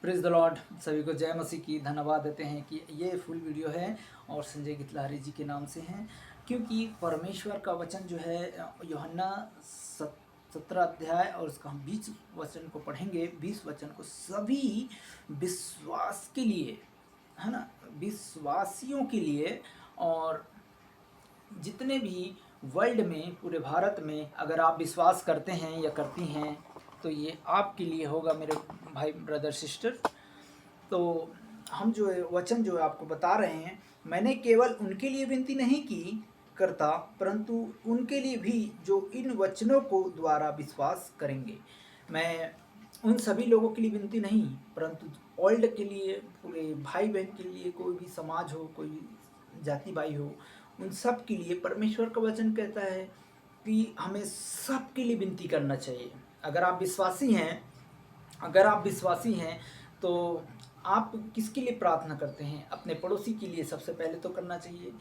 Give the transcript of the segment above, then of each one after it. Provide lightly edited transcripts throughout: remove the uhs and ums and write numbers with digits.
Praise the Lord. सभी को जय मसीह की। धन्यवाद देते हैं कि ये फुल वीडियो है और संजय गितलारी जी के नाम से हैं, क्योंकि परमेश्वर का वचन जो है यूहन्ना 17 अध्याय और उसका हम 20 वचन को पढ़ेंगे। 20 वचन को सभी विश्वास के लिए, है ना, विश्वासियों के लिए, और जितने भी वर्ल्ड में, पूरे भारत में अगर आप विश्वास करते हैं या करती हैं तो ये आपके लिए होगा मेरे भाई ब्रदर सिस्टर। तो हम जो है वचन जो है आपको बता रहे हैं, मैंने केवल उनके लिए विनती नहीं की करता, परंतु उनके लिए भी जो इन वचनों को द्वारा विश्वास करेंगे। मैं उन सभी लोगों के लिए विनती नहीं, परंतु वर्ल्ड के लिए, पूरे भाई बहन के लिए, कोई भी समाज हो, कोई भी जाति भाई हो, उन सब के लिए परमेश्वर का वचन कहता है कि हमें सब के लिए विनती करना चाहिए। अगर आप विश्वासी हैं तो आप किसके लिए प्रार्थना करते हैं? अपने पड़ोसी के लिए सबसे पहले तो करना चाहिए।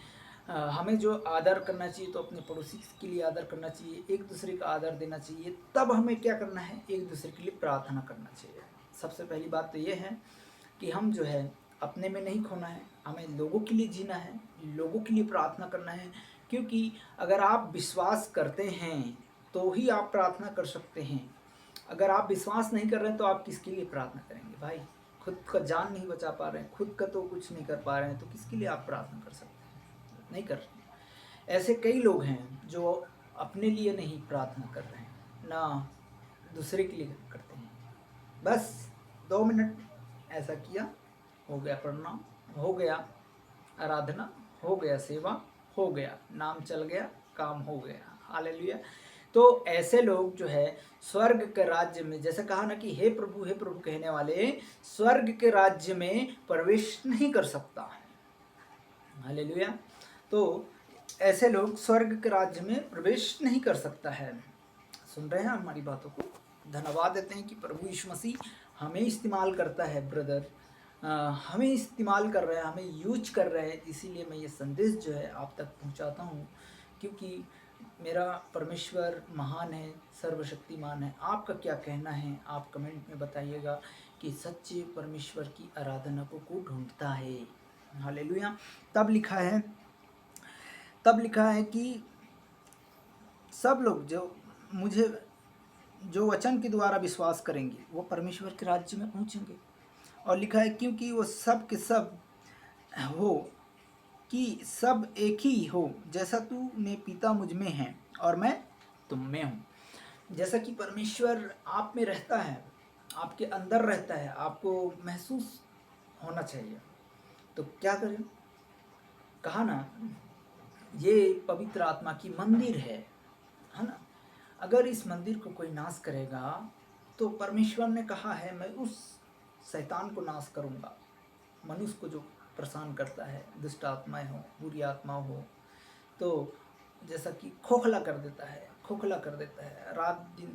हमें जो आदर करना चाहिए तो अपने पड़ोसी के लिए आदर करना चाहिए, एक दूसरे का आदर देना चाहिए। तब हमें क्या करना है? एक दूसरे के लिए प्रार्थना करना चाहिए। सबसे पहली बात तो ये है कि हम जो है अपने में नहीं खोना है, हमें लोगों के लिए जीना है, लोगों के लिए प्रार्थना करना है। क्योंकि अगर आप विश्वास करते हैं तो ही आप प्रार्थना कर सकते हैं। अगर आप विश्वास नहीं कर रहे हैं तो आप किसके लिए प्रार्थना करेंगे भाई? खुद का जान नहीं बचा पा रहे हैं, खुद का तो कुछ नहीं कर पा रहे हैं, तो किसके लिए आप प्रार्थना कर सकते हैं? नहीं कर रहे। ऐसे कई लोग हैं जो अपने लिए नहीं प्रार्थना कर रहे हैं, ना दूसरे के लिए करते हैं। बस 2 मिनट ऐसा किया, हो गया प्रणाम, हो गया आराधना, हो गया सेवा, हो गया नाम चल गया, काम हो गया। हालेलुया। तो ऐसे लोग जो है स्वर्ग के राज्य में, जैसे कहा ना कि हे प्रभु कहने वाले स्वर्ग के राज्य में प्रवेश नहीं कर सकता। हालेलुया। तो ऐसे लोग स्वर्ग के राज्य में प्रवेश नहीं कर सकता है। सुन रहे हैं हमारी बातों को? धन्यवाद देते हैं कि प्रभु यीशु मसीह हमें इस्तेमाल करता है ब्रदर, हमें इस्तेमाल कर रहा है, हमें यूज कर रहा है। इसीलिए मैं ये संदेश जो है आप तक पहुंचाता हूं, क्योंकि मेरा परमेश्वर महान है, सर्वशक्तिमान है। आपका क्या कहना है? आप कमेंट में बताइएगा कि सच्चे परमेश्वर की आराधना को कौन ढूंढता है? हालेलुया। तब लिखा है कि सब लोग जो वचन के द्वारा विश्वास करेंगे वो परमेश्वर के राज्य में पहुंचेंगे। और लिखा है क्योंकि वो सब के सब हो, कि सब एक ही हो, जैसा तू में पिता मुझ में है और मैं तुम में हूँ। जैसा कि परमेश्वर आप में रहता है, आपके अंदर रहता है, आपको महसूस होना चाहिए। तो क्या करें? कहा ना, ये पवित्र आत्मा की मंदिर है ना। अगर इस मंदिर को कोई नाश करेगा तो परमेश्वर ने कहा है मैं उस शैतान को नाश करूँगा। मनुष्य को जो परेशान करता है, दुष्ट आत्माएं हो, बुरी आत्मा हो, तो जैसा कि खोखला कर देता है, रात दिन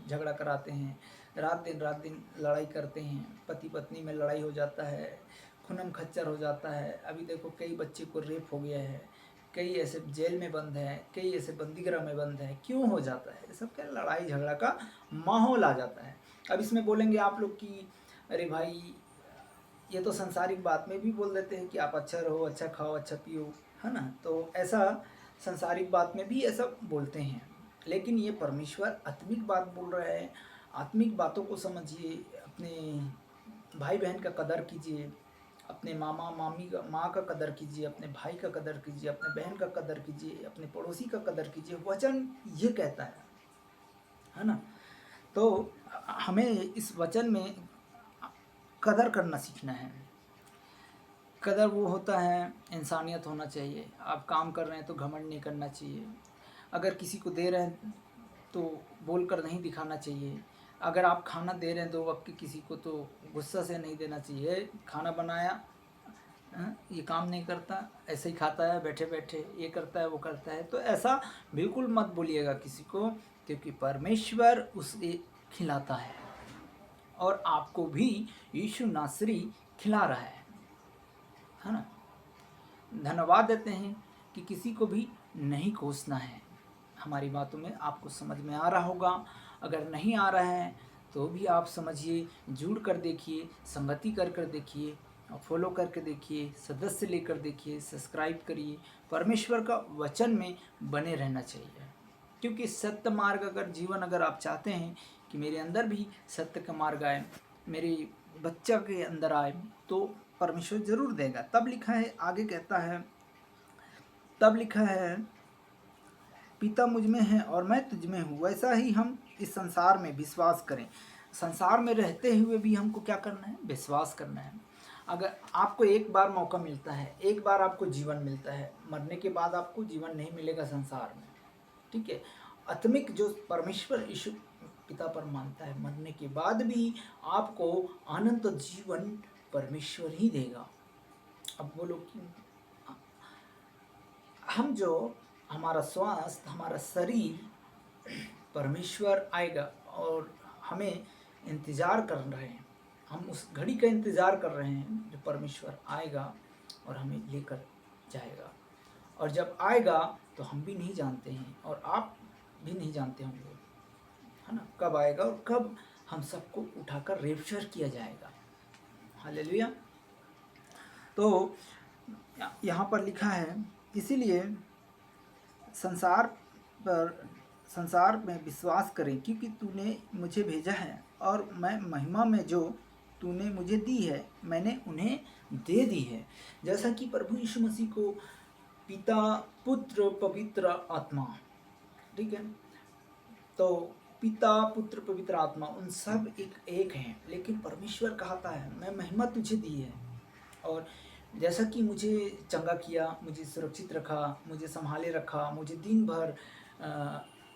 झगड़ा कराते हैं, रात दिन लड़ाई करते हैं, पति पत्नी में लड़ाई हो जाता है, खूनम खच्चर हो जाता है। अभी देखो कई बच्चे को रेप हो गया है, कई ऐसे जेल में बंद हैं, कई ऐसे बंदीगृह में बंद हैं। क्यों हो जाता है? सब क्या लड़ाई झगड़ा का माहौल आ जाता है। अब इसमें बोलेंगे आप लोग कि अरे भाई ये तो संसारिक बात में भी बोल देते हैं कि आप अच्छा रहो, अच्छा खाओ, अच्छा पियो, है ना। तो ऐसा संसारिक बात में भी ऐसा बोलते हैं, लेकिन ये परमेश्वर आत्मिक बात बोल रहा है। आत्मिक बातों को समझिए, अपने भाई बहन का कदर कीजिए, अपने मामा मामी का माँ का कदर कीजिए, अपने भाई का कदर कीजिए, अपने बहन का कदर कीजिए, अपने पड़ोसी का कदर कीजिए। वचन ये कहता है ना। तो हमें इस वचन में कदर करना सीखना है। कदर वो होता है, इंसानियत होना चाहिए। आप काम कर रहे हैं तो घमंड नहीं करना चाहिए। अगर किसी को दे रहे हैं तो बोलकर नहीं दिखाना चाहिए। अगर आप खाना दे रहे हैं 2 वक्त की किसी को तो गुस्सा से नहीं देना चाहिए। खाना बनाया, ये काम नहीं करता, ऐसे ही खाता है बैठे बैठे, ये करता है वो करता है, तो ऐसा बिल्कुल मत बोलिएगा किसी को, क्योंकि परमेश्वर उसे खिलाता है और आपको भी यीशु नासरी खिला रहा है ना। धन्यवाद देते हैं कि किसी को भी नहीं कोसना है। हमारी बातों में आपको समझ में आ रहा होगा। अगर नहीं आ रहा है तो भी आप समझिए, जुड़ कर देखिए, संगति कर कर देखिए, फॉलो करके देखिए, सदस्य लेकर देखिए, सब्सक्राइब करिए। परमेश्वर का वचन में बने रहना चाहिए, क्योंकि सत्य मार्ग अगर जीवन अगर आप चाहते हैं कि मेरे अंदर भी सत्य का मार्ग आए, मेरे बच्चा के अंदर आए, तो परमेश्वर जरूर देगा। तब लिखा है, आगे कहता है, तब लिखा है, पिता मुझ में है और मैं तुझ में हूँ, वैसा ही हम इस संसार में विश्वास करें। संसार में रहते हुए भी हमको क्या करना है? विश्वास करना है। अगर आपको एक बार मौका मिलता है, एक बार आपको जीवन मिलता है, मरने के बाद आपको जीवन नहीं मिलेगा संसार में, ठीक है। आत्मिक जो परमेश्वर यीशु पिता पर मानता है, मरने के बाद भी आपको अनंत जीवन परमेश्वर ही देगा। अब बोलो कि हम जो हमारा स्वास्थ्य, हमारा शरीर, परमेश्वर आएगा और हमें इंतज़ार कर रहे हैं, हम उस घड़ी का इंतज़ार कर रहे हैं जो परमेश्वर आएगा और हमें लेकर जाएगा। और जब आएगा तो हम भी नहीं जानते हैं और आप भी नहीं जानते होंगे, है ना, कब आएगा और कब हम सबको उठाकर रेप्चर किया जाएगा। हालेलुया। तो यहाँ पर लिखा है, इसीलिए संसार में विश्वास करें, क्योंकि तूने मुझे भेजा है और मैं महिमा में जो तूने मुझे दी है मैंने उन्हें दे दी है, जैसा कि प्रभु यीशु मसीह को पिता, पुत्र, पवित्र आत्मा, ठीक है। तो पिता, पुत्र, पवित्र आत्मा उन सब एक हैं, लेकिन परमेश्वर कहता है मैं महिमा तुझे दी है। और जैसा कि मुझे चंगा किया, मुझे सुरक्षित रखा, मुझे संभाले रखा, मुझे दिन भर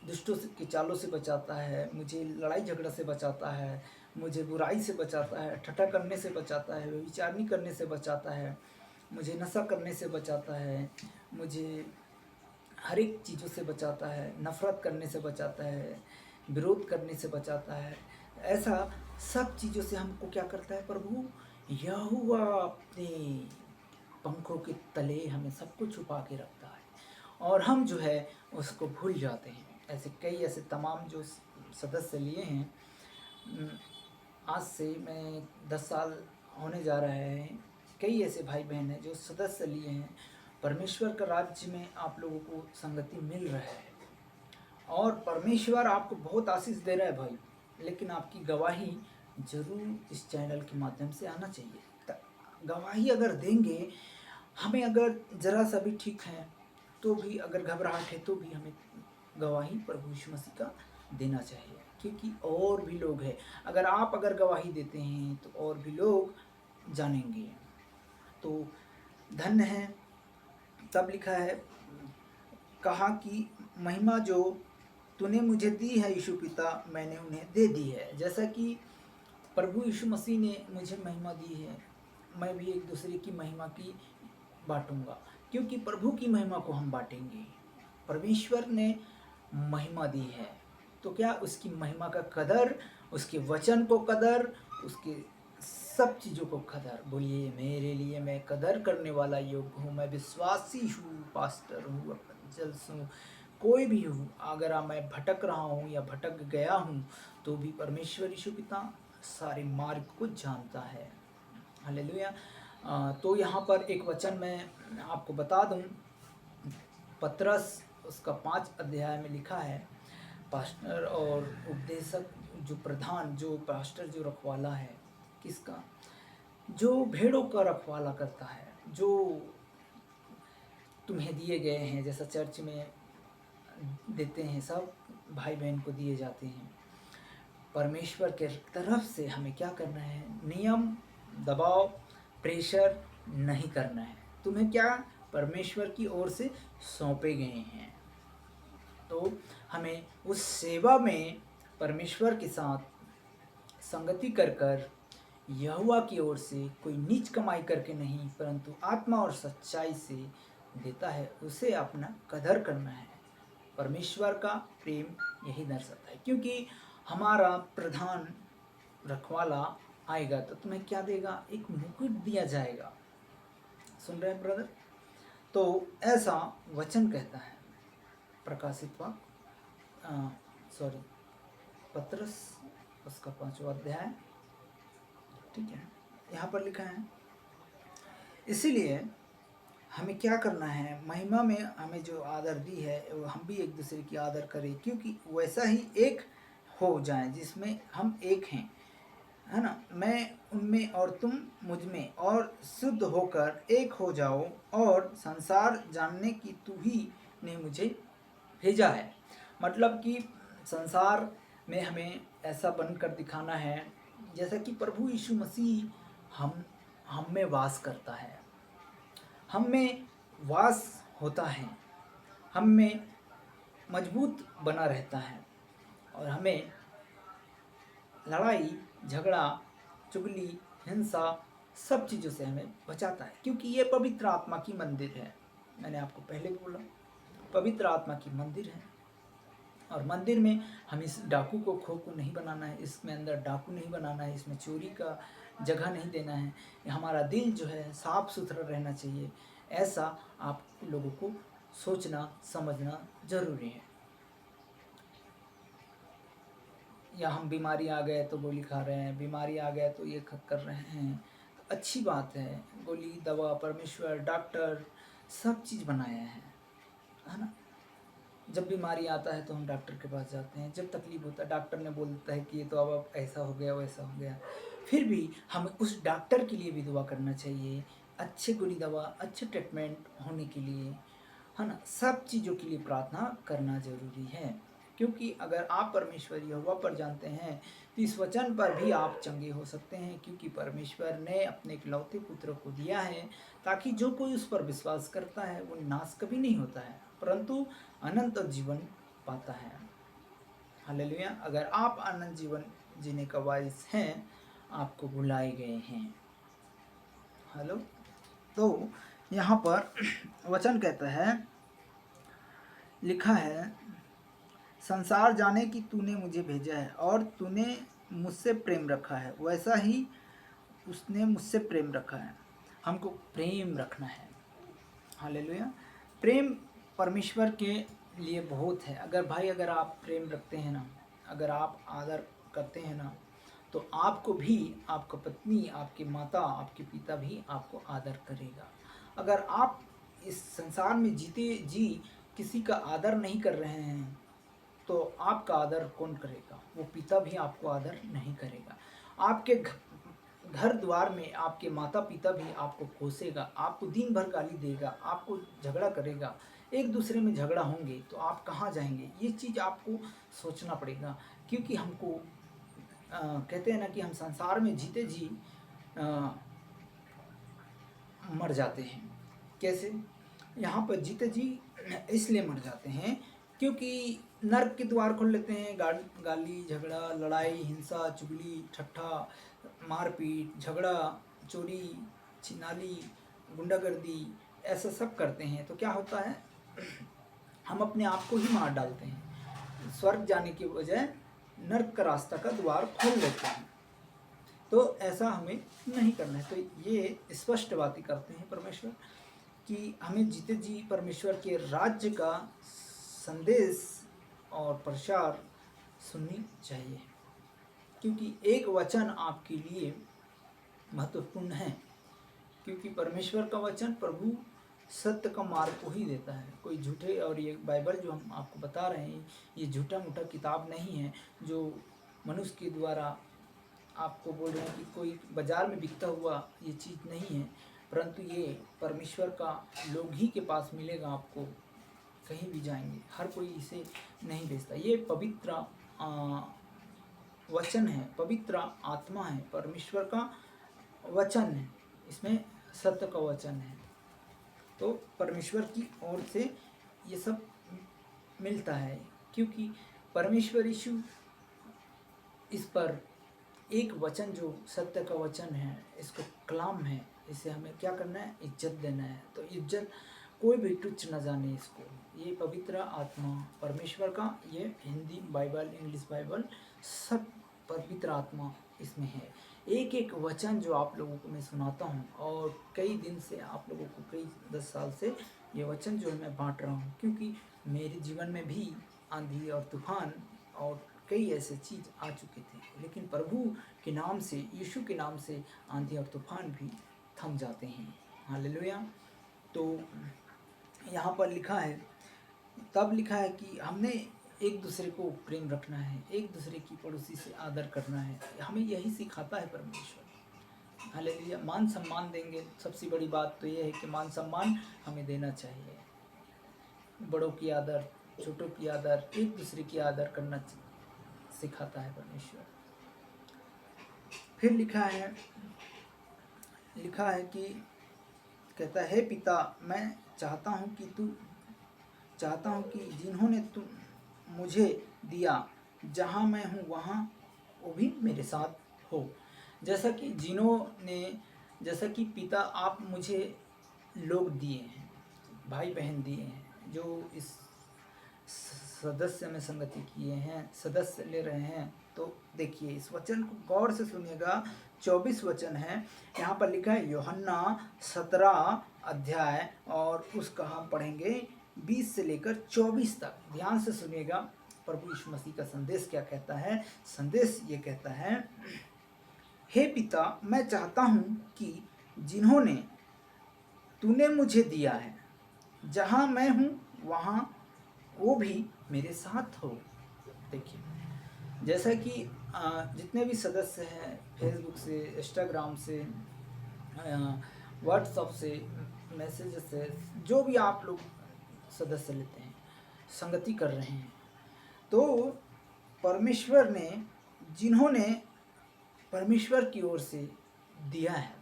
दुष्टों के चालों से बचाता है, मुझे लड़ाई झगड़ा से बचाता है, मुझे बुराई से बचाता है, ठट्ठा करने से बचाता है, व्यभिचारिणी करने से बचाता है, मुझे नशा करने से बचाता है, मुझे हर एक चीज़ों से बचाता है, नफ़रत करने से बचाता है, विरोध करने से बचाता है। ऐसा सब चीज़ों से हमको क्या करता है प्रभु? यहोवा अपने पंखों के तले हमें सबको छुपा के रखता है और हम जो है उसको भूल जाते हैं। ऐसे कई ऐसे तमाम जो सदस्य लिए हैं, आज से मैं 10 साल होने जा रहे हैं, कई ऐसे भाई बहन हैं जो सदस्य लिए हैं। परमेश्वर का राज्य में आप लोगों को संगति मिल रहा है और परमेश्वर आपको बहुत आशीष दे रहा है भाई, लेकिन आपकी गवाही जरूर इस चैनल के माध्यम से आना चाहिए। गवाही अगर देंगे, हमें अगर ज़रा सा भी ठीक है तो भी, अगर घबराहट है तो भी हमें गवाही प्रभु यीशु मसीह का देना चाहिए, क्योंकि और भी लोग हैं। अगर गवाही देते हैं तो और भी लोग जानेंगे, तो धन्य है। तब लिखा है, कहा कि महिमा जो तूने मुझे दी है यीशु पिता, मैंने उन्हें दे दी है। जैसा कि प्रभु यीशु मसीह ने मुझे महिमा दी है, मैं भी एक दूसरे की महिमा की बांटूंगा, क्योंकि प्रभु की महिमा को हम बांटेंगे। परमेश्वर ने महिमा दी है, तो क्या उसकी महिमा का कदर, उसके वचन को कदर, उसके सब चीज़ों को कदर। बोलिए, मेरे लिए मैं कदर करने वाला योग्य हूँ, मैं विश्वासी हूँ, पास्टर हूँ, एवंजेलिस्ट हूँ, कोई भी हूँ। अगर मैं भटक रहा हूँ या भटक गया हूँ तो भी परमेश्वर यीशु पिता सारे मार्ग को जानता है। हालेलुया। तो यहाँ पर एक वचन मैं आपको बता दूँ, पतरस उसका 5 अध्याय में लिखा है, पास्टर और उपदेशक जो प्रधान, जो पास्टर, जो रखवाला है, किसका? जो भेड़ों का रखवाला करता है, जो तुम्हें दिए गए हैं, जैसा चर्च में देते हैं, सब भाई बहन को दिए जाते हैं। परमेश्वर के तरफ से हमें क्या करना है? नियम, दबाव, प्रेशर नहीं करना है। तुम्हें क्या परमेश्वर की ओर से सौंपे गए हैं, तो हमें उस सेवा में परमेश्वर के साथ संगति कर कर यहोवा की ओर से कोई नीच कमाई करके नहीं, परंतु आत्मा और सच्चाई से देता है, उसे अपना कदर करना है। परमेश्वर का प्रेम यही दर्शाता है, क्योंकि हमारा प्रधान रखवाला आएगा तो तुम्हें क्या देगा? एक मुकुट दिया जाएगा। सुन रहे हैं ब्रदर? तो ऐसा वचन कहता है प्रकाशित वाक्य, पतरस उसका 5वां अध्याय, ठीक है, यहाँ पर लिखा है। इसीलिए हमें क्या करना है, महिमा में हमें जो आदर दी है वो हम भी एक दूसरे की आदर करें, क्योंकि वैसा ही एक हो जाए जिसमें हम एक हैं, है ना। मैं उनमें और तुम मुझ में, और शुद्ध होकर एक हो जाओ, और संसार जानने की तू ही ने मुझे भेजा है। मतलब कि संसार में हमें ऐसा बनकर दिखाना है जैसा कि प्रभु यीशु मसीह हम में वास करता है, हम में वास होता है, हम में मजबूत बना रहता है, और हमें लड़ाई झगड़ा चुगली हिंसा सब चीज़ों से हमें बचाता है, क्योंकि ये पवित्र आत्मा की मंदिर है। मैंने आपको पहले भी बोला, पवित्र आत्मा की मंदिर है, और मंदिर में हम इस डाकू को खो को नहीं बनाना है, इसमें अंदर डाकू नहीं बनाना है, इसमें चोरी का जगह नहीं देना है। हमारा दिल जो है साफ सुथरा रहना चाहिए, ऐसा आप लोगों को सोचना समझना जरूरी है। या हम बीमारी आ गए तो गोली खा रहे हैं, बीमारी आ गए तो ये कर रहे हैं, तो अच्छी बात है। गोली दवा परमेश्वर डॉक्टर सब चीज़ बनाया है ना। जब बीमारी आता है तो हम डॉक्टर के पास जाते हैं, जब तकलीफ होता है डॉक्टर ने बोल देता है कि ये तो अब ऐसा हो गया वैसा हो गया, फिर भी हमें उस डॉक्टर के लिए भी दुआ करना चाहिए, अच्छे गोली दवा अच्छे ट्रीटमेंट होने के लिए, है ना। सब चीज़ों के लिए प्रार्थना करना जरूरी है, क्योंकि अगर आप परमेश्वर यहोवा पर जानते हैं तो इस वचन पर भी आप चंगे हो सकते हैं, क्योंकि परमेश्वर ने अपने इकलौते पुत्र को दिया है ताकि जो कोई उस पर विश्वास करता है वो नाश कभी नहीं होता है परंतु अनंत जीवन पाता है। हालेलुया। अगर आप अनंत जीवन जीने का वारिस हैं, आपको बुलाए गए हैं। हेलो। तो यहाँ पर वचन कहता है, लिखा है, संसार जाने कि तूने मुझे भेजा है और तूने मुझसे प्रेम रखा है, वैसा ही उसने मुझसे प्रेम रखा है। हमको प्रेम रखना है। हालेलुया। प्रेम परमेश्वर के लिए बहुत है। अगर आप प्रेम रखते हैं ना, अगर आप आदर करते हैं ना, तो आपको भी आपका पत्नी आपकी माता आपके पिता भी आपको आदर करेगा। अगर आप इस संसार में जीते जी किसी का आदर नहीं कर रहे हैं तो आपका आदर कौन करेगा? वो पिता भी आपको आदर नहीं करेगा। आपके घर द्वार में आपके माता पिता भी आपको कोसेगा, आपको दिन भर गाली देगा, आपको झगड़ा करेगा, एक दूसरे में झगड़ा होंगे तो आप कहाँ जाएंगे? ये चीज़ आपको सोचना पड़ेगा, क्योंकि हमको कहते हैं ना कि हम संसार में जीते जी मर जाते हैं। कैसे? यहाँ पर जीते जी इसलिए मर जाते हैं क्योंकि नर्क के द्वार खोल लेते हैं, गाली झगड़ा लड़ाई हिंसा चुगली ठट्ठा मारपीट झगड़ा चोरी छिनाली गुंडागर्दी ऐसा सब करते हैं। तो क्या होता है, हम अपने आप को ही मार डालते हैं। स्वर्ग जाने के बजाय नर्क का रास्ता का द्वार खोल लेते हैं। तो ऐसा हमें नहीं करना है। तो ये स्पष्ट बातें करते हैं परमेश्वर कि हमें जीते जी परमेश्वर के राज्य का संदेश और प्रचार सुननी चाहिए, क्योंकि एक वचन आपके लिए महत्वपूर्ण है। क्योंकि परमेश्वर का वचन प्रभु सत्य का मार्ग को ही देता है। कोई झूठे, और ये बाइबल जो हम आपको बता रहे हैं ये झूठा मूठा किताब नहीं है जो मनुष्य के द्वारा आपको बोल रहे हैं कि कोई बाजार में बिकता हुआ ये चीज़ नहीं है, परंतु ये परमेश्वर का लोग ही के पास मिलेगा। आपको कहीं भी जाएंगे हर कोई इसे नहीं बेचता। ये पवित्र वचन है, पवित्र आत्मा है, परमेश्वर का वचन है, इसमें सत्य का वचन है। तो परमेश्वर की ओर से ये सब मिलता है, क्योंकि परमेश्वर यीशु इस पर एक वचन जो सत्य का वचन है, इसको कलाम है, इसे हमें क्या करना है? इज्जत देना है। तो इज्जत कोई भी तुच्छ न जाने इसको। ये पवित्र आत्मा परमेश्वर का, ये हिंदी बाइबल इंग्लिश बाइबल सब पवित्र आत्मा इसमें है। एक एक वचन जो आप लोगों को मैं सुनाता हूँ, और कई दिन से आप लोगों को कई 10 साल से ये वचन जो है मैं बांट रहा हूँ, क्योंकि मेरे जीवन में भी आंधी और तूफान और कई ऐसे चीज़ आ चुके थे, लेकिन प्रभु के नाम से, यीशु के नाम से आंधी और तूफान भी थम जाते हैं। हालेलुया। तो यहाँ पर लिखा है, तब लिखा है कि हमने एक दूसरे को प्रेम रखना है, एक दूसरे की पड़ोसी से आदर करना है, हमें यही सिखाता है परमेश्वर। हालेलुया। मान सम्मान देंगे, सबसे बड़ी बात तो ये है कि मान सम्मान हमें देना चाहिए। बड़ों की आदर, छोटों की आदर, एक दूसरे की आदर करना सिखाता है परमेश्वर। फिर लिखा है कि कहता है, पिता मैं चाहता हूँ कि जिन्होंने तुम मुझे दिया, जहाँ मैं हूँ वहाँ वो भी मेरे साथ हो। जैसा कि पिता आप मुझे लोग दिए हैं, भाई बहन दिए हैं, जो इस सदस्य में संगति किए हैं, सदस्य ले रहे हैं। तो देखिए इस वचन को गौर से सुनिएगा, 24 वचन है यहाँ पर लिखा है। यूहन्ना 17 अध्याय और उसका हम पढ़ेंगे 20 से लेकर 24 तक। ध्यान से सुनिएगा प्रभु यीशु मसीह का संदेश क्या कहता है। संदेश ये कहता है, हे पिता मैं चाहता हूँ कि जिन्होंने तूने मुझे दिया है, जहाँ मैं हूँ वहाँ वो भी मेरे साथ हो। देखिए जैसा कि जितने भी सदस्य हैं, फेसबुक से, इंस्टाग्राम से, व्हाट्सएप से, मैसेज से, जो भी आप लोग सदस्य लेते हैं, संगति कर रहे हैं, तो परमेश्वर ने, जिन्होंने परमेश्वर की ओर से दिया है,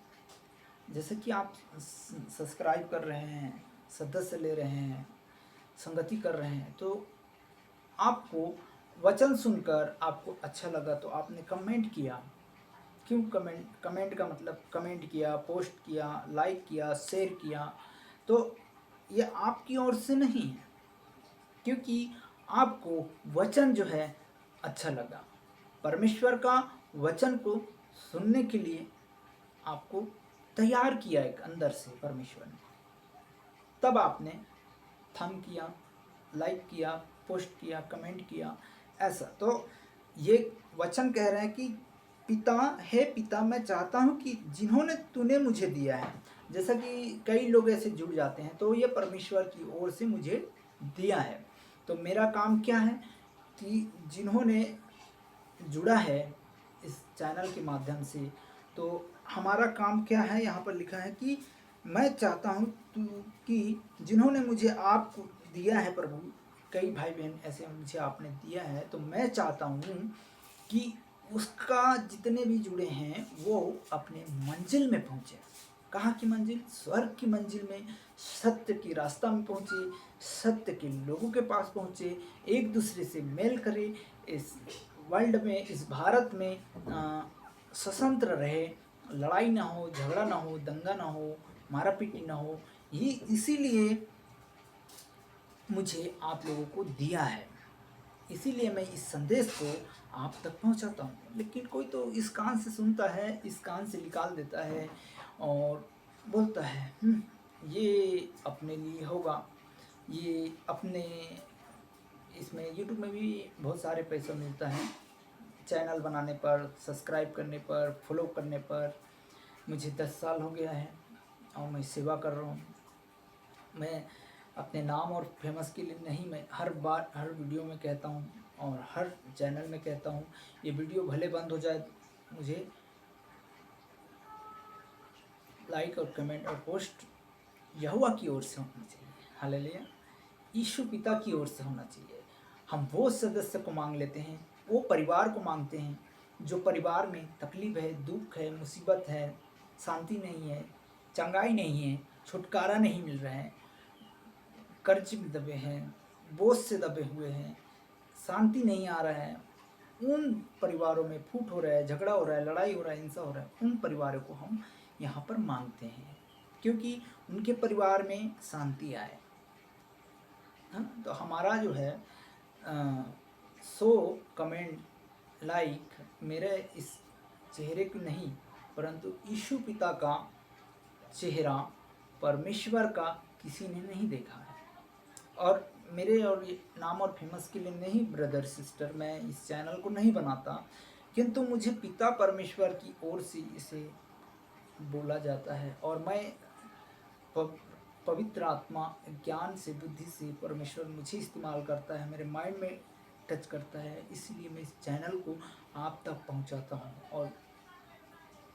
जैसे कि आप सब्सक्राइब कर रहे हैं, सदस्य ले रहे हैं, संगति कर रहे हैं, तो आपको वचन सुनकर आपको अच्छा लगा तो आपने कमेंट किया। क्यों कमेंट का मतलब कमेंट किया, पोस्ट किया, लाइक किया, शेयर किया, तो ये आपकी ओर से नहीं है, क्योंकि आपको वचन जो है अच्छा लगा। परमेश्वर का वचन को सुनने के लिए आपको तैयार किया एक अंदर से परमेश्वर ने, तब आपने थंब किया, लाइक किया, पोस्ट किया, कमेंट किया, ऐसा। तो ये वचन कह रहे हैं कि पिता मैं चाहता हूँ कि जिन्होंने तूने मुझे दिया है, जैसा कि कई लोग ऐसे जुड़ जाते हैं, तो ये परमेश्वर की ओर से मुझे दिया है। तो मेरा काम क्या है कि जिन्होंने जुड़ा है इस चैनल के माध्यम से, तो हमारा काम क्या है, यहाँ पर लिखा है कि मैं चाहता हूँ कि जिन्होंने मुझे आपको दिया है प्रभु, कई भाई बहन ऐसे मुझे आपने दिया है, तो मैं चाहता हूँ कि उसका जितने भी जुड़े हैं वो अपने मंजिल में पहुँचे। कहाँ की मंजिल? स्वर्ग की मंजिल में, सत्य की रास्ता में पहुँचे, सत्य के लोगों के पास पहुँचे, एक दूसरे से मेल करे, इस वर्ल्ड में, इस भारत में स्वतंत्र रहे, लड़ाई ना हो, झगड़ा ना हो, दंगा ना हो, मारा पीटी ना हो। ये इसीलिए मुझे आप लोगों को दिया है, इसीलिए मैं इस संदेश को आप तक पहुंचाता हूं। लेकिन कोई तो इस कान से सुनता है, इस कान से निकाल देता है और बोलता है ये अपने लिए होगा, ये अपने, इसमें यूट्यूब में भी बहुत सारे पैसा मिलता है चैनल बनाने पर, सब्सक्राइब करने पर, फॉलो करने पर। मुझे 10 साल हो गया है और मैं सेवा कर रहा हूँ। मैं अपने नाम और फेमस के लिए नहीं, मैं हर बार हर वीडियो में कहता हूँ और हर चैनल में कहता हूँ, ये वीडियो भले बंद हो जाए, मुझे लाइक और कमेंट और पोस्ट यहोवा की ओर से होना चाहिए। हालेलुया। यीशु पिता की ओर से होना चाहिए। हम वो सदस्य को मांग लेते हैं, वो परिवार को मांगते हैं जो परिवार में तकलीफ है, दुख है, मुसीबत है, शांति नहीं है, चंगाई नहीं है, छुटकारा नहीं मिल रहा है, कर्ज में दबे हैं, बोझ से दबे हुए हैं, शांति नहीं आ रहा है, उन परिवारों में फूट हो रहा है, झगड़ा हो रहा है, लड़ाई हो रहा है, हिंसा हो रहा है, उन परिवारों को हम यहाँ पर मांगते हैं, क्योंकि उनके परिवार में शांति आए। हाँ, तो हमारा जो है 100 कमेंट, लाइक मेरे इस चेहरे की नहीं, परंतु यीशु पिता का चेहरा, परमेश्वर का किसी ने नहीं देखा है। और मेरे और ये नाम और फेमस के लिए नहीं ब्रदर सिस्टर, मैं इस चैनल को नहीं बनाता, किंतु मुझे पिता परमेश्वर की ओर से इसे बोला जाता है और मैं पवित्र आत्मा ज्ञान से, बुद्धि से परमेश्वर मुझे इस्तेमाल करता है, मेरे माइंड में टच करता है, इसलिए मैं इस चैनल को आप तक पहुंचाता हूं। और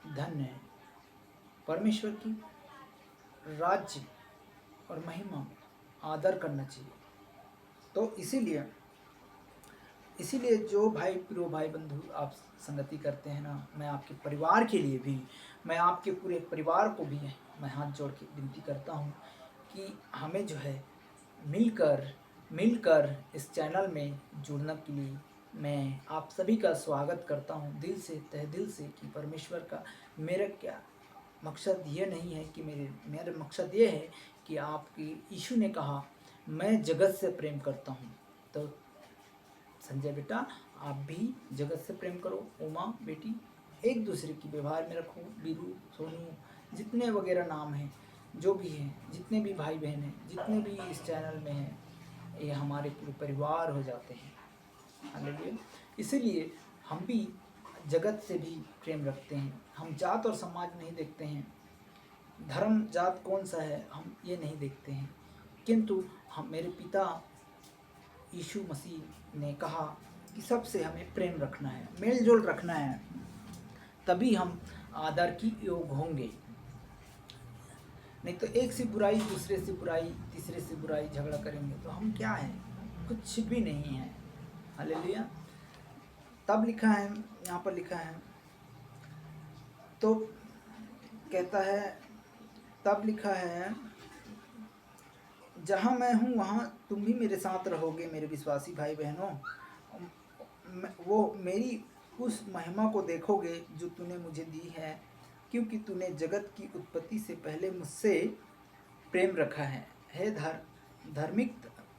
धन्य है परमेश्वर की राज्य और महिमा में आदर करना चाहिए। तो इसीलिए जो भाई प्रियो भाई बंधु आप संगति करते हैं ना, मैं आपके परिवार के लिए भी, मैं आपके पूरे परिवार को भी मैं हाथ जोड़ के विनती करता हूँ कि हमें जो है मिलकर इस चैनल में जुड़ने के लिए मैं आप सभी का स्वागत करता हूँ दिल से, तहे दिल से, कि परमेश्वर का मेरा क्या मकसद ये नहीं है कि मेरा मकसद ये है कि आपकी, यीशु ने कहा मैं जगत से प्रेम करता हूँ। तो संजय बेटा आप भी जगत से प्रेम करो, उमा बेटी एक दूसरे की व्यवहार में रखो, बीरू सोनू जितने वगैरह नाम हैं, जो भी हैं, जितने भी भाई बहन हैं, जितने भी इस चैनल में हैं, ये हमारे पूरे परिवार हो जाते हैं। हालेलुया। इसीलिए हम भी जगत से भी प्रेम रखते हैं, हम जात और समाज नहीं देखते हैं, धर्म जात कौन सा है हम ये नहीं देखते हैं, किंतु हम, मेरे पिता यीशु मसीह ने कहा कि सबसे हमें प्रेम रखना है, मेल जोल रखना है, तभी हम आदर की योग होंगे। नहीं तो एक से बुराई, दूसरे से बुराई, तीसरे से बुराई, झगड़ा करेंगे तो हम क्या हैं, कुछ भी नहीं है। हालेलुया। तब लिखा है, यहाँ पर लिखा है, तो कहता है, तब लिखा है, जहाँ मैं हूँ वहाँ तुम भी मेरे साथ रहोगे मेरे विश्वासी भाई बहनों, वो मेरी उस महिमा को देखोगे जो तूने मुझे दी है, क्योंकि तूने जगत की उत्पत्ति से पहले मुझसे प्रेम रखा है। हे धार्मिक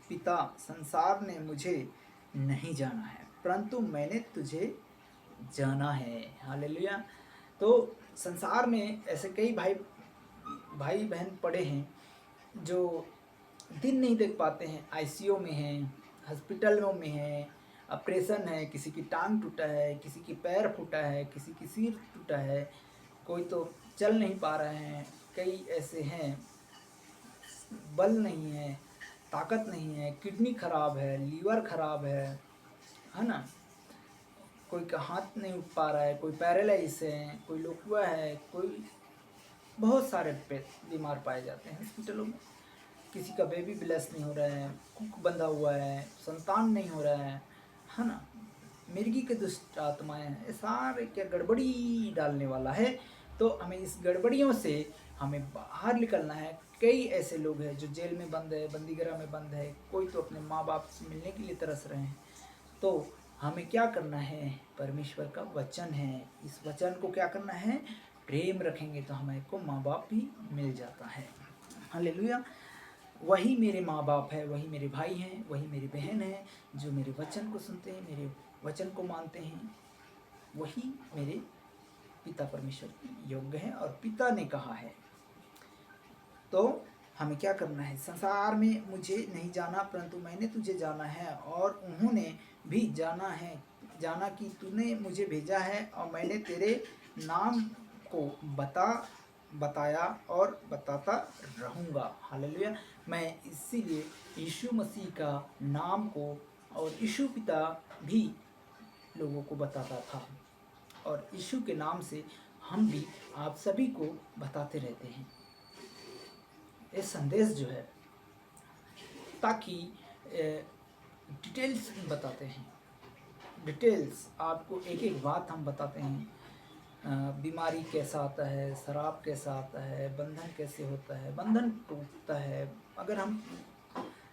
पिता, संसार ने मुझे नहीं जाना है, परंतु मैंने तुझे जाना है। हालेलुया। तो संसार में ऐसे कई भाई बहन पड़े हैं जो दिन नहीं देख पाते हैं, आईसीयू में हैं, हॉस्पिटलों में हैं, ऑपरेशन है, किसी की टांग टूटा है, किसी की पैर फूटा है, किसी की सिर टूटा है, कोई तो चल नहीं पा रहे हैं, कई ऐसे हैं बल नहीं है, ताकत नहीं है, किडनी खराब है, लीवर खराब है ना, कोई का हाथ नहीं उठ पा रहा है, कोई पैरालाइज है, कोई लोकुआ है, कोई बहुत सारे बीमार पाए जाते हैं हॉस्पिटलों में। किसी का बेबी ब्लेस नहीं हो रहा है, कुक बंधा हुआ है, संतान नहीं हो रहा है ना, मिर्गी के दुष्ट आत्माएं हैं, ये सारे क्या गड़बड़ी डालने वाला है। तो हमें इस गड़बड़ियों से हमें बाहर निकलना है। कई ऐसे लोग हैं जो जेल में बंद है, बंदीगृह में बंद है, कोई तो अपने माँ बाप से मिलने के लिए तरस रहे हैं। तो हमें क्या करना है, परमेश्वर का वचन है, इस वचन को क्या करना है, प्रेम रखेंगे तो हमें को माँ बाप भी मिल जाता है। हालेलुया। वही मेरे माँ बाप है, वही मेरे भाई हैं, वही मेरी बहन है, जो मेरे वचन को सुनते हैं, मेरे वचन को मानते हैं, वही मेरे पिता परमेश्वर के योग्य है। और पिता ने कहा है, तो हमें क्या करना है, संसार में मुझे नहीं जाना, परंतु मैंने तुझे जाना है, और उन्होंने भी जाना कि तूने मुझे भेजा है, और मैंने तेरे नाम को बताया और बताता रहूँगा। हालेलुया। मैं इसीलिए यीशु मसीह का नाम को और यीशु पिता भी लोगों को बताता था, और यीशु के नाम से हम भी आप सभी को बताते रहते हैं ये संदेश जो है, ताकि डिटेल्स बताते हैं, डिटेल्स आपको एक एक बात हम बताते हैं। बीमारी कैसा आता है, शराब कैसा आता है, बंधन कैसे होता है, बंधन टूटता है अगर हम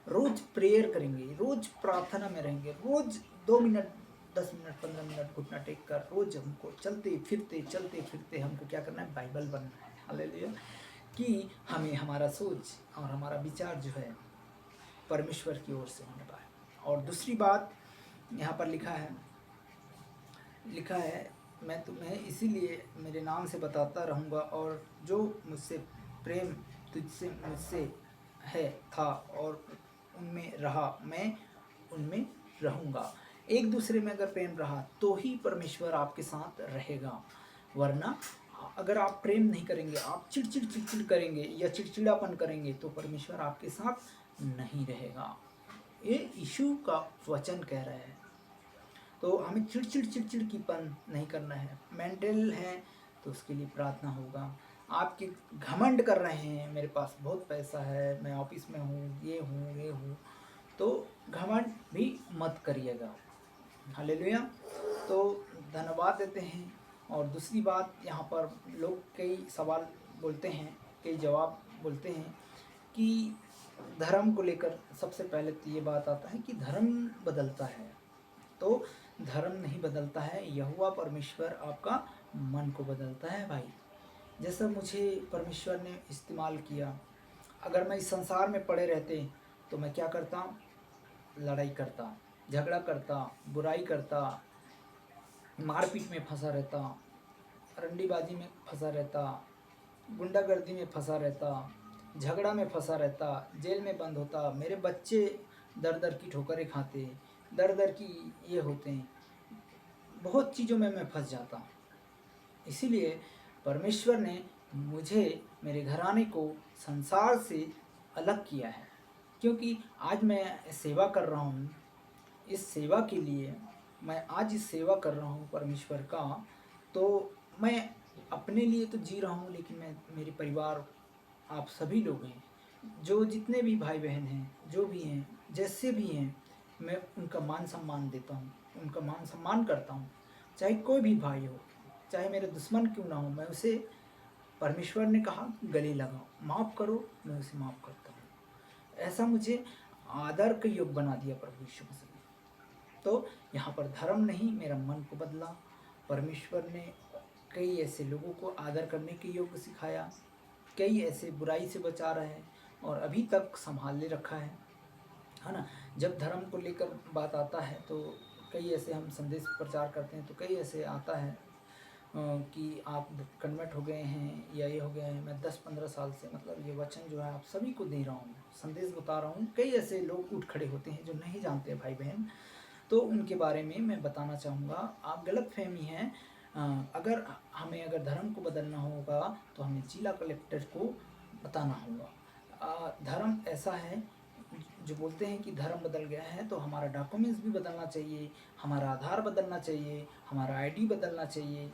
रोज प्रेयर करेंगे, रोज प्रार्थना में रहेंगे, रोज 2 मिनट 10 मिनट 15 मिनट घुटना टेक कर रोज हमको चलते फिरते हमको क्या करना है, बाइबल बनना है। हालेलुया। कि हमें हमारा सोच और हमारा विचार जो है परमेश्वर की ओर से होने पाए। और दूसरी बात यहाँ पर लिखा है, मैं तुम्हें इसीलिए मेरे नाम से बताता रहूँगा, और जो मुझसे प्रेम तुझसे मुझसे है था और उनमें रहा, मैं उनमें रहूँगा। एक दूसरे में अगर प्रेम रहा तो ही परमेश्वर आपके साथ रहेगा, वरना अगर आप प्रेम नहीं करेंगे, आप चिड़चिड़ करेंगे या चिड़चिड़ापन करेंगे तो परमेश्वर आपके साथ नहीं रहेगा। ये यीशु का वचन कह रहा है। तो हमें चिड़चिड़कीपन नहीं करना है। मेंटल है तो उसके लिए प्रार्थना होगा। आपके घमंड कर रहे हैं, मेरे पास बहुत पैसा है, मैं ऑफिस में हूँ, ये हूँ, तो घमंड भी मत करिएगा। हालेलुया। तो धन्यवाद देते हैं। और दूसरी बात, यहाँ पर लोग कई सवाल बोलते हैं, कई जवाब बोलते हैं कि धर्म को लेकर सबसे पहले तो ये बात आता है कि धर्म बदलता है। तो धर्म नहीं बदलता है, यहोवा परमेश्वर आपका मन को बदलता है भाई। जैसा मुझे परमेश्वर ने इस्तेमाल किया, अगर मैं इस संसार में पड़े रहते तो मैं क्या करता? लड़ाई करता, झगड़ा करता, बुराई करता, मारपीट में फंसा रहता, रंडीबाजी में फंसा रहता, गुंडागर्दी में फंसा रहता, झगड़ा में फंसा रहता, जेल में बंद होता, मेरे बच्चे दर दर की ठोकरें खाते, दर दर की ये होते हैं, बहुत चीज़ों में मैं फंस जाता। इसीलिए परमेश्वर ने मुझे, मेरे घराने को संसार से अलग किया है, क्योंकि आज मैं सेवा कर रहा हूँ। इस सेवा के लिए मैं आज इस सेवा कर रहा हूँ परमेश्वर का, तो मैं अपने लिए तो जी रहा हूँ, लेकिन मैं, मेरे परिवार, आप सभी लोग हैं, जो जितने भी भाई बहन हैं, जो भी हैं, जैसे भी हैं, मैं उनका मान सम्मान देता हूँ, उनका मान सम्मान करता हूँ। चाहे कोई भी भाई हो, चाहे मेरे दुश्मन क्यों ना हो, मैं उसे, परमेश्वर ने कहा गले लगाओ, माफ़ करो, मैं उसे माफ़ करता हूँ। ऐसा मुझे आदर का योग बना दिया प्रभु यीशु मसीह ने। तो यहाँ पर धर्म नहीं, मेरा मन को बदला। परमेश्वर ने कई ऐसे लोगों को आदर करने के योग सिखाया, कई ऐसे बुराई से बचा रहा है और अभी तक संभाले रखा है ना। जब धर्म को लेकर बात आता है तो कई ऐसे हम संदेश प्रचार करते हैं, तो कई ऐसे आता है कि आप कन्वर्ट हो गए हैं या ये हो गए हैं। मैं 10-15 साल से, मतलब ये वचन जो है आप सभी को दे रहा हूँ, संदेश बता रहा हूँ। कई ऐसे लोग उठ खड़े होते हैं जो नहीं जानते भाई बहन, तो उनके बारे में मैं बताना चाहूँगा। आप गलत फहमी है, अगर अगर धर्म को बदलना होगा तो हमें जिला कलेक्टर को बताना होगा। धर्म ऐसा है, जो बोलते हैं कि धर्म बदल गया है, तो हमारा डॉक्यूमेंट्स भी बदलना चाहिए, हमारा आधार बदलना चाहिए, हमारा आईडी बदलना चाहिए,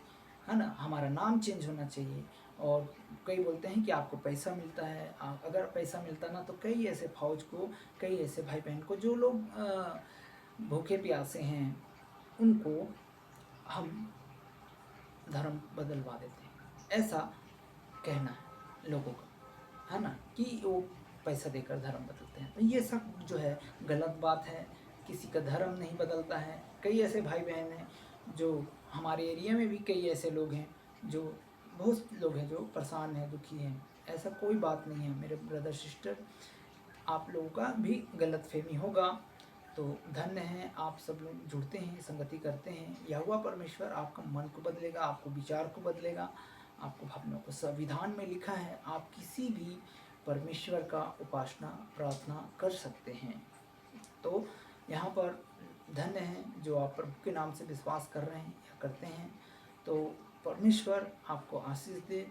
है ना, हमारा नाम चेंज होना चाहिए। और कई बोलते हैं कि आपको पैसा मिलता है, अगर पैसा मिलता ना, तो कई ऐसे फौज को, कई ऐसे भाई बहन को, जो लोग भूखे प्यासे हैं, उनको हम धर्म बदलवा देते हैं, ऐसा कहना है लोगों का, है ना, कि वो पैसा देकर धर्म बदलते हैं। तो ये सब जो है गलत बात है। किसी का धर्म नहीं बदलता है। कई ऐसे भाई बहन हैं, जो हमारे एरिया में भी कई ऐसे लोग हैं, जो बहुत लोग हैं जो परेशान हैं, दुखी हैं। ऐसा कोई बात नहीं है मेरे ब्रदर सिस्टर, आप लोगों का भी गलत फहमी होगा। तो धन्य हैं आप सब लोग जुड़ते हैं, संगति करते हैं। यहोवा परमेश्वर आपका मन को बदलेगा, आपको विचार को बदलेगा, आपको भावनाओं को। संविधान में लिखा है आप किसी भी परमेश्वर का उपासना प्रार्थना कर सकते हैं। तो यहाँ पर धन्य हैं जो आप प्रभु के नाम से विश्वास कर रहे हैं या करते हैं। तो परमेश्वर आपको आशीष दे।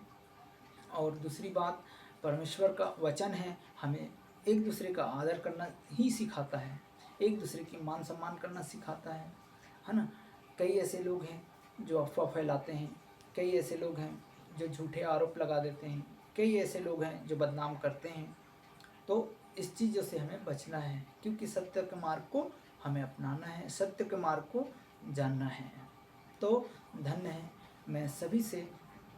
और दूसरी बात, परमेश्वर का वचन है, हमें एक दूसरे का आदर करना ही सिखाता है, एक दूसरे की मान सम्मान करना सिखाता है ना। कई ऐसे लोग हैं जो अफवाह फैलाते हैं, कई ऐसे लोग हैं जो झूठे आरोप लगा देते हैं, कई ऐसे लोग हैं जो बदनाम करते हैं। तो इस चीज़ों से हमें बचना है, क्योंकि सत्य के मार्ग को हमें अपनाना है, सत्य के मार्ग को जानना है। तो धन्य है। मैं सभी से,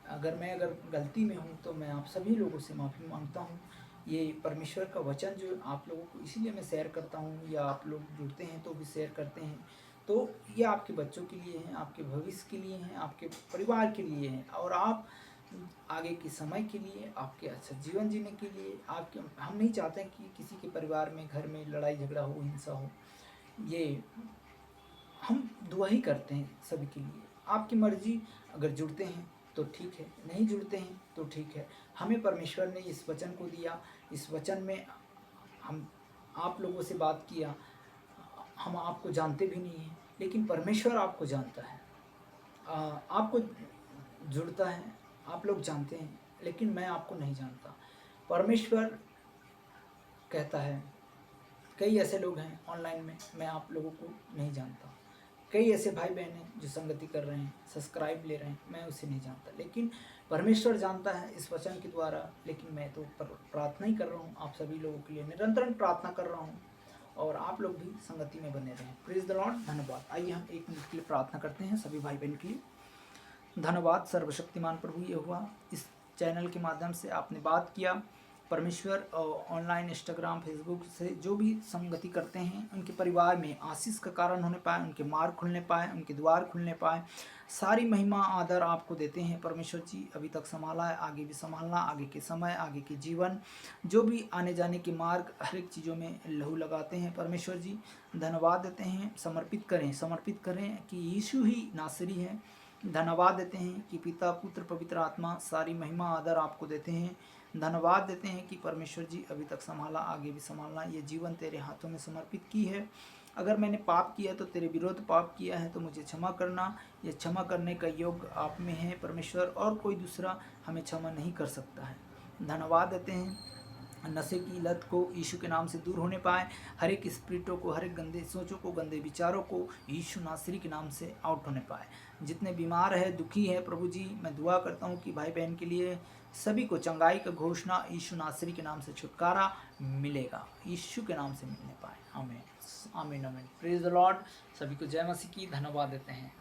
अगर गलती में हूँ तो मैं आप सभी लोगों से माफ़ी मांगता हूँ। ये परमेश्वर का वचन जो आप लोगों को इसीलिए मैं शेयर करता हूँ, या आप लोग जुड़ते हैं तो भी शेयर करते हैं, तो ये आपके बच्चों के लिए हैं, आपके भविष्य के लिए हैं, आपके परिवार के लिए हैं, और आप आगे के समय के लिए, आपके अच्छा जीवन जीने के लिए। आपके, हम नहीं चाहते हैं कि किसी के परिवार में, घर में लड़ाई झगड़ा हो, हिंसा हो। ये हम दुआ ही करते हैं सभी के लिए। आपकी मर्जी, अगर जुड़ते हैं तो ठीक है, नहीं जुड़ते हैं तो ठीक है। हमें परमेश्वर ने इस वचन को दिया, इस वचन में हम आप लोगों से बात किया, हम आपको जानते भी नहीं हैं, लेकिन परमेश्वर आपको जानता है, आपको जुड़ता है, आप लोग जानते हैं, लेकिन मैं आपको नहीं जानता। परमेश्वर कहता है, कई ऐसे लोग हैं ऑनलाइन में, मैं आप लोगों को नहीं जानता। कई ऐसे भाई बहन हैं जो संगति कर रहे हैं, सब्सक्राइब ले रहे हैं, मैं उसे नहीं जानता, लेकिन परमेश्वर जानता है इस वचन के द्वारा। लेकिन मैं तो प्रार्थना ही कर रहा हूँ आप सभी लोगों के लिए, निरंतर प्रार्थना कर रहा हूँ, और आप लोग भी संगति में बने रहें। प्रेज द लॉर्ड, धन्यवाद। आइए हम 1 मिनट के लिए प्रार्थना करते हैं सभी भाई बहन के लिए। धन्यवाद सर्वशक्तिमान प्रभु यहोवा, इस चैनल के माध्यम से आपने बात किया। परमेश्वर ऑनलाइन इंस्टाग्राम फेसबुक से जो भी संगति करते हैं, उनके परिवार में आशीष का कारण होने पाए, उनके मार्ग खुलने पाए, उनके द्वार खुलने पाए। सारी महिमा आदर आपको देते हैं परमेश्वर जी। अभी तक संभाला है, आगे भी संभालना, आगे के समय, आगे के जीवन, जो भी आने जाने के मार्ग, हर एक चीज़ों में लहू लगाते हैं परमेश्वर जी। धन्यवाद देते हैं, समर्पित करें कि यीशु ही नासरी है। धन्यवाद देते हैं कि पिता पुत्र पवित्र आत्मा सारी महिमा आदर आपको देते हैं। धन्यवाद देते हैं कि परमेश्वर जी अभी तक संभाला, आगे भी संभालना, ये जीवन तेरे हाथों में समर्पित की है। अगर मैंने पाप किया तो तेरे विरोध पाप किया है तो मुझे क्षमा करना। ये क्षमा करने का योग आप में है परमेश्वर, और कोई दूसरा हमें क्षमा नहीं कर सकता है। धन्यवाद देते हैं, नशे की लत को यीशु के नाम से दूर होने पाए, हर एक स्पिरिटों को, हर एक गंदे सोचों को, गंदे विचारों को यीशु नासरी के नाम से आउट होने पाए। जितने बीमार है, दुखी है प्रभु जी, मैं दुआ करता हूँ कि भाई बहन के लिए सभी को चंगाई का घोषणा यीशु नासरी के नाम से छुटकारा मिलेगा, यीशु के नाम से मिलने पाए। आमीन आमीन आमीन। Praise the Lord. सभी को जय मसीह की। धन्यवाद देते हैं।